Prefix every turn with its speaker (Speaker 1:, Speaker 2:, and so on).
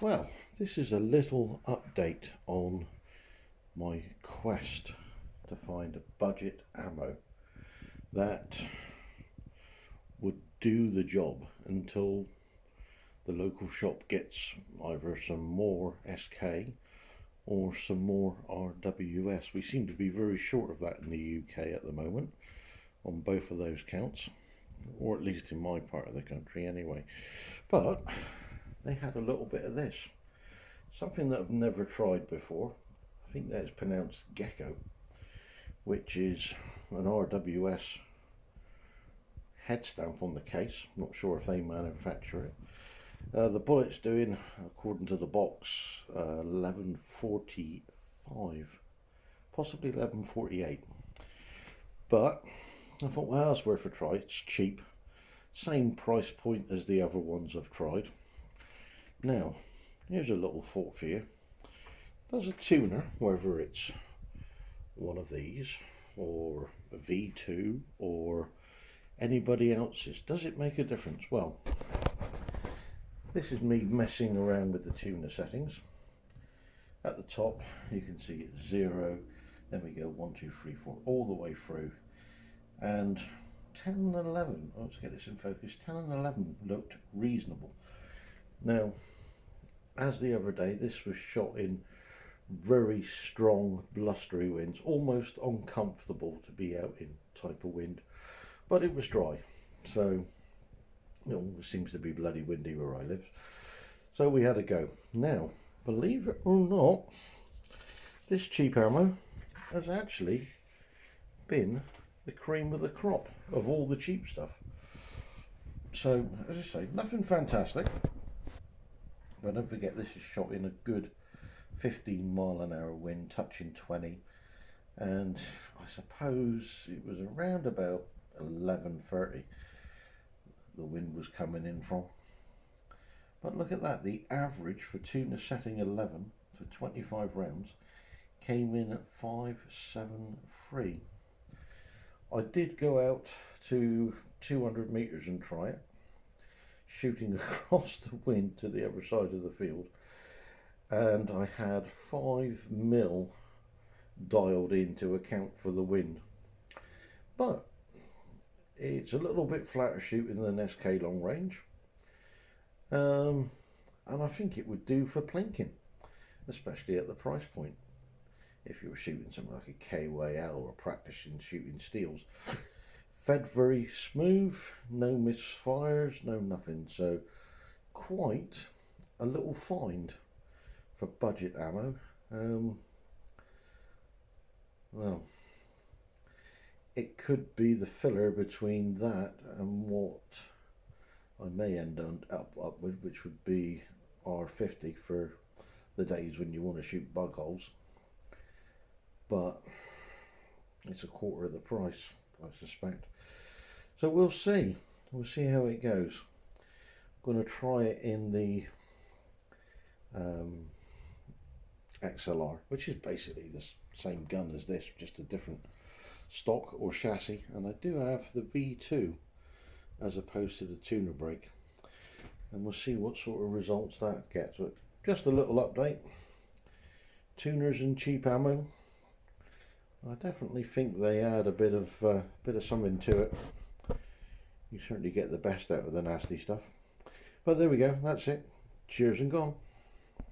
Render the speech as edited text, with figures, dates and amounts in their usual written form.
Speaker 1: Well, this is a little update on my quest to find a budget ammo that would do the job until the local shop gets either some more SK or some more RWS. We seem to be very short of that in the UK at the moment on both of those counts, or at least in my part of the country anyway. But they had a little bit of this, something that I've never tried before. I think that's pronounced Gecko, which is an RWS head stamp on the case. I'm not sure if they manufacture it. The bullet's doing, according to the box, 1145, possibly 1148. But I thought, well, that's worth a try. It's cheap, same price point as the other ones I've tried. Now, here's a little thought for you. Does a tuner, whether it's one of these or a V2 or anybody else's, does it make a difference? Well, this is me messing around with the tuner settings. At the top you can see it's 0, then we go 1, 2, 3, 4 all the way through, and 10 and 11, let's get this in focus, 10 and 11 looked reasonable. Now, as the other day, this was shot in very strong blustery winds, almost uncomfortable to be out in type of wind, but it was dry, so it always seems to be bloody windy where I live, so we had a go. Now, believe it or not, this cheap ammo has actually been the cream of the crop of all the cheap stuff. So, as I say, nothing fantastic, but don't forget this is shot in a good 15 mph wind, touching 20, and I suppose it was around about 11:30 the wind was coming in from. But look at that, the average for tuner setting 11 for 25 rounds came in at 573. I did go out to 200 meters and try it, shooting across the wind to the other side of the field, and I had 5 mm dialed in to account for the wind. But it's a little bit flatter shooting than SK long range, and I think it would do for plinking, especially at the price point. If you were shooting something like a KYL or practicing shooting steels, fed very smooth, no misfires, no nothing, so quite a little find for budget ammo. Well, it could be the filler between that and what I may end up with, which would be R50 for the days when you want to shoot bug holes. But it's a quarter of the price, I suspect. So we'll see. We'll see how it goes. I'm going to try it in the XLR, which is basically the same gun as this, just a different stock or chassis, and I do have the V2 as opposed to the tuner brake, and we'll see what sort of results that gets. But just a little update, tuners and cheap ammo, I definitely think they add a bit of something to it. You certainly get the best out of the nasty stuff. But there we go, that's it. Cheers and gone.